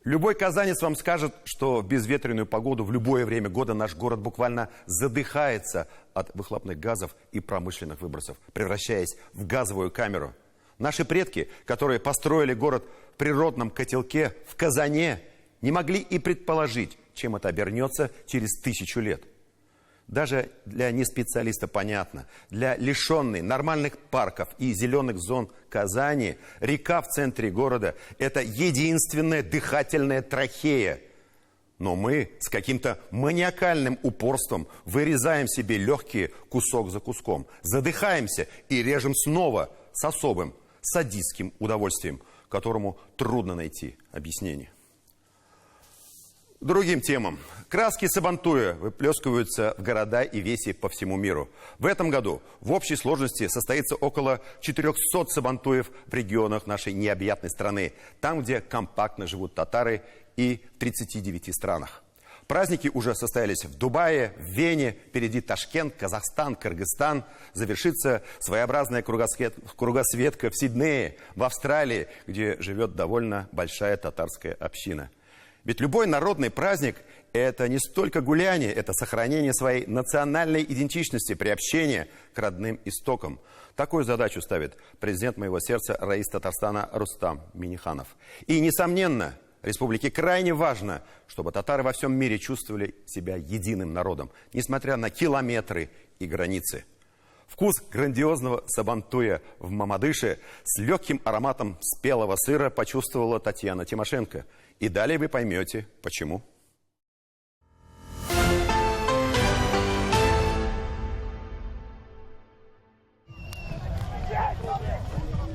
Любой казанец вам скажет, что в безветренную погоду в любое время года наш город буквально задыхается от выхлопных газов и промышленных выбросов, превращаясь в газовую камеру. Наши предки, которые построили город в природном котелке, в казане, не могли и предположить, чем это обернется через 1000 лет. Даже для неспециалиста понятно, для лишенной нормальных парков и зеленых зон Казани река в центре города – это единственная дыхательная трахея. Но мы с каким-то маниакальным упорством вырезаем себе легкие кусок за куском, задыхаемся и режем снова с особым садистским удовольствием, которому трудно найти объяснение. Другим темам. Краски Сабантуя выплескиваются в города и веси по всему миру. В этом году в общей сложности состоится около 400 Сабантуев в регионах нашей необъятной страны, там, где компактно живут татары, и в 39 странах. Праздники уже состоялись в Дубае, в Вене, впереди Ташкент, Казахстан, Кыргызстан. Завершится своеобразная кругосветка в Сиднее, в Австралии, где живет довольно большая татарская община. Ведь любой народный праздник – это не столько гуляние, это сохранение своей национальной идентичности, приобщение к родным истокам. Такую задачу ставит президент моего сердца раис Татарстана Рустам Минниханов. И, несомненно, республике крайне важно, чтобы татары во всем мире чувствовали себя единым народом, несмотря на километры и границы. Вкус грандиозного Сабантуя в Мамадыше с легким ароматом спелого сыра почувствовала Татьяна Тимошенко. И далее вы поймете, почему.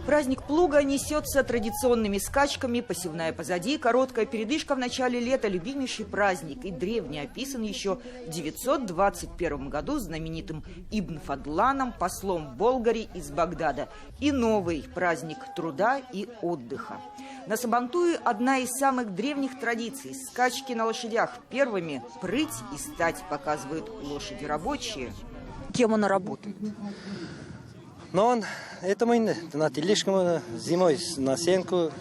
Праздник плуга несется традиционными скачками, посевная позади, короткая передышка в начале лета, любимейший праздник. И древний описан еще в 921 году знаменитым Ибн Фадланом, послом Болгари из Багдада. И новый праздник труда и отдыха. На Сабантуе одна из самых древних традиций – скачки на лошадях. Первыми прыть и стать показывают лошади рабочие. Кем она работает? Но это мы на тележкам зимой на сенку,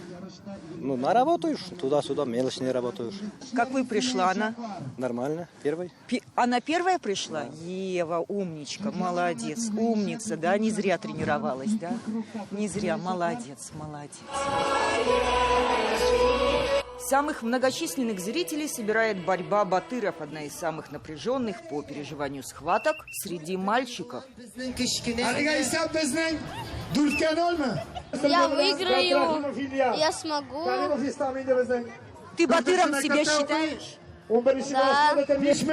наработаешь, туда-сюда, мелочь не работаешь. Как вы пришла она? Нормально, первой. Она первая пришла? Ева, умничка, молодец, умница, да? Не зря тренировалась, да? Не зря, молодец, молодец. Самых многочисленных зрителей собирает борьба батыров, одна из самых напряженных по переживанию схваток среди мальчиков. Я выиграю, я смогу. Ты батыром себя считаешь? Да.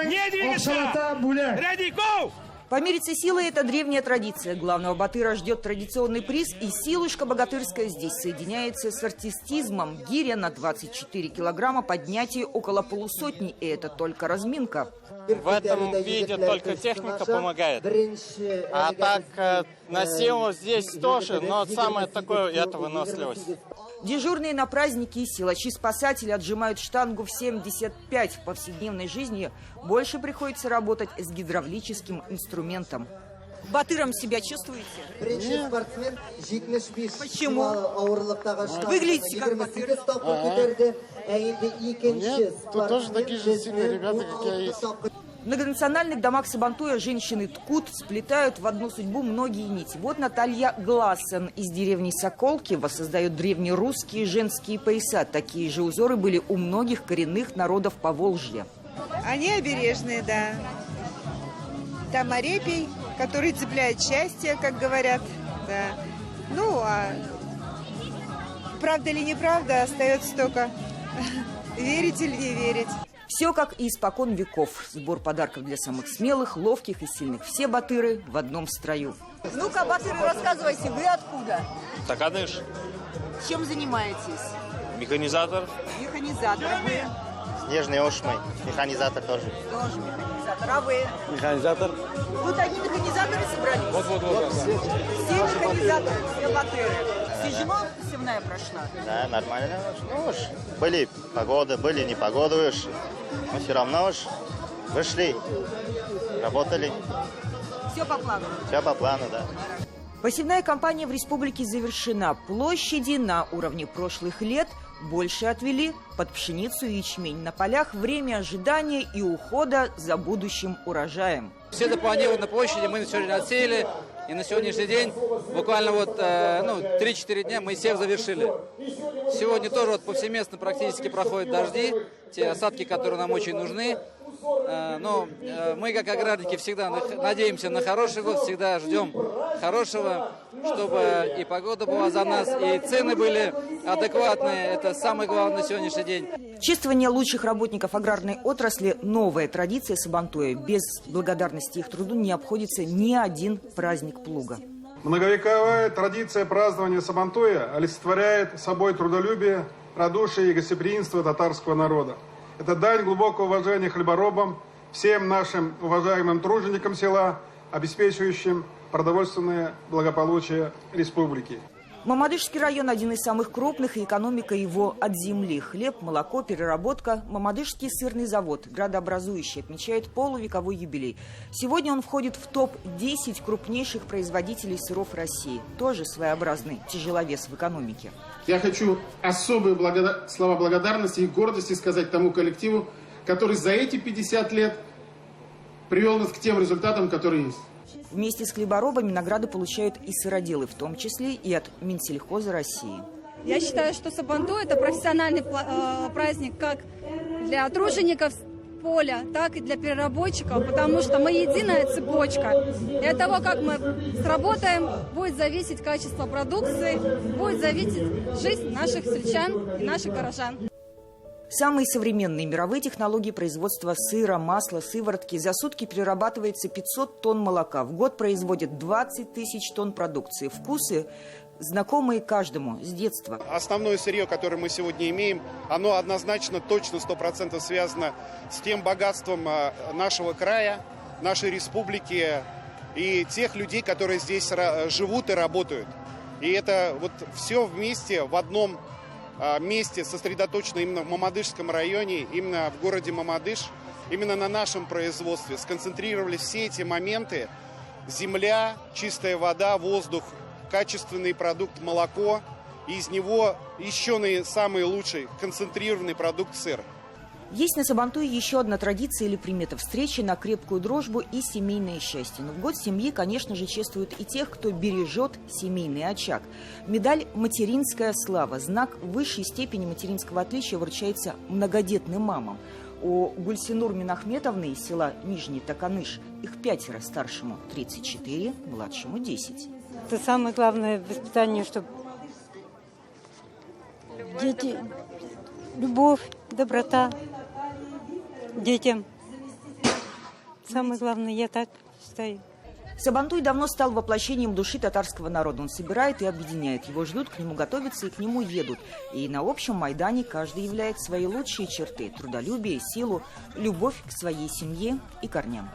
Не двигайся! Ready, go! Помириться силой – это древняя традиция. Главного батыра ждет традиционный приз, и силушка богатырская здесь соединяется с артистизмом. Гиря на 24 килограмма, поднятие около полусотни, и это только разминка. В этом виде только техника помогает. А так на силу здесь тоже, но самое такое – это выносливость. Дежурные на праздники силачи-спасатели отжимают штангу в 75. В повседневной жизни больше приходится работать с гидравлическим инструментом. Батыром себя чувствуете? Нет. Почему? Выглядите как батыр. Нет, тут тоже такие же сильные ребята, как я есть. В многонациональных домах Сабантуя женщины ткут, сплетают в одну судьбу многие нити. Вот Наталья Глассен из деревни Соколки воссоздает древнерусские женские пояса. Такие же узоры были у многих коренных народов Поволжья. Они обережные, да. Там орепей, который цепляет счастье, как говорят. Да. Ну, а правда или неправда, остается только верить или не верить. Все как и испокон веков. Сбор подарков для самых смелых, ловких и сильных. Все батыры в одном строю. Ну-ка, батыры, рассказывайте, вы откуда? Такадыш. Чем занимаетесь? Механизатор. Механизатор. Вы? Снежный ошмой, механизатор тоже. Тоже механизатор. А вы? Механизатор. Тут одни механизаторы собрались? Вот. Все механизаторы, все батыры. Тяжело посевная прошла? Да, нормально. Ну уж, были погоды, были непогоды уж. Но все равно уж вышли, работали. Все по плану? Все по плану, да. Посевная кампания в республике завершена. Площади на уровне прошлых лет, Больше отвели под пшеницу и ячмень. На полях время ожидания и ухода за будущим урожаем. Все запланированные площади мы сегодня отсеяли. И на сегодняшний день буквально 3-4 дня мы сев завершили. Сегодня тоже повсеместно практически проходят дожди, те осадки, которые нам очень нужны. Но мы, как аграрники, всегда надеемся на хороший год, всегда ждем хорошего, чтобы и погода была за нас, и цены были адекватные. Это самое главное на сегодняшний день. Чествование лучших работников аграрной отрасли – новая традиция Сабантуя. Без благодарности их труду не обходится ни один праздник плуга. Многовековая традиция празднования Сабантуя олицетворяет собой трудолюбие, радушие и гостеприимство татарского народа. Это дань глубокого уважения хлеборобам, всем нашим уважаемым труженикам села, обеспечивающим продовольственное благополучие республики. Мамадышский район – один из самых крупных, и экономика его от земли. Хлеб, молоко, переработка. Мамадышский сырный завод, градообразующий, отмечает полувековой юбилей. Сегодня он входит в топ-10 крупнейших производителей сыров России. Тоже своеобразный тяжеловес в экономике. Я хочу особые слова благодарности и гордости сказать тому коллективу, который за эти 50 лет привел нас к тем результатам, которые есть. Вместе с хлеборобами награды получают и сыроделы, в том числе и от Минсельхоза России. Я считаю, что Сабантуй – это профессиональный праздник как для тружеников поля, так и для переработчиков, потому что мы единая цепочка. И от того, как мы сработаем, будет зависеть качество продукции, будет зависеть жизнь наших сельчан и наших горожан. Самые современные мировые технологии производства сыра, масла, сыворотки. За сутки перерабатывается 500 тонн молока. В год производят 20 тысяч тонн продукции. Вкусы знакомые каждому с детства. Основное сырье, которое мы сегодня имеем, оно однозначно, точно 100% связано с тем богатством нашего края, нашей республики и тех людей, которые здесь живут и работают. И это вот все вместе в одном месте сосредоточено именно в Мамадышском районе, именно в городе Мамадыш, именно на нашем производстве. Сконцентрировались все эти моменты: земля, чистая вода, воздух, качественный продукт молоко, и из него еще самый лучший концентрированный продукт сыр. Есть на Сабантуе еще одна традиция или примета – встречи на крепкую дружбу и семейное счастье. Но в год семьи, конечно же, чествуют и тех, кто бережет семейный очаг. Медаль «Материнская слава» – знак высшей степени материнского отличия, вручается многодетным мамам. У Гульсинур Минахметовны из села Нижний Таканыш их 5, старшему 34, младшему 10. Это самое главное воспитание, чтобы дети, любовь, доброта детям. Самое главное, я так считаю. Сабантуй давно стал воплощением души татарского народа. Он собирает и объединяет. Его ждут, к нему готовятся и к нему едут. И на общем Майдане каждый являет свои лучшие черты – трудолюбие, силу, любовь к своей семье и корням.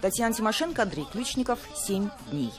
Татьяна Тимошенко, Андрей Ключников, 7 дней.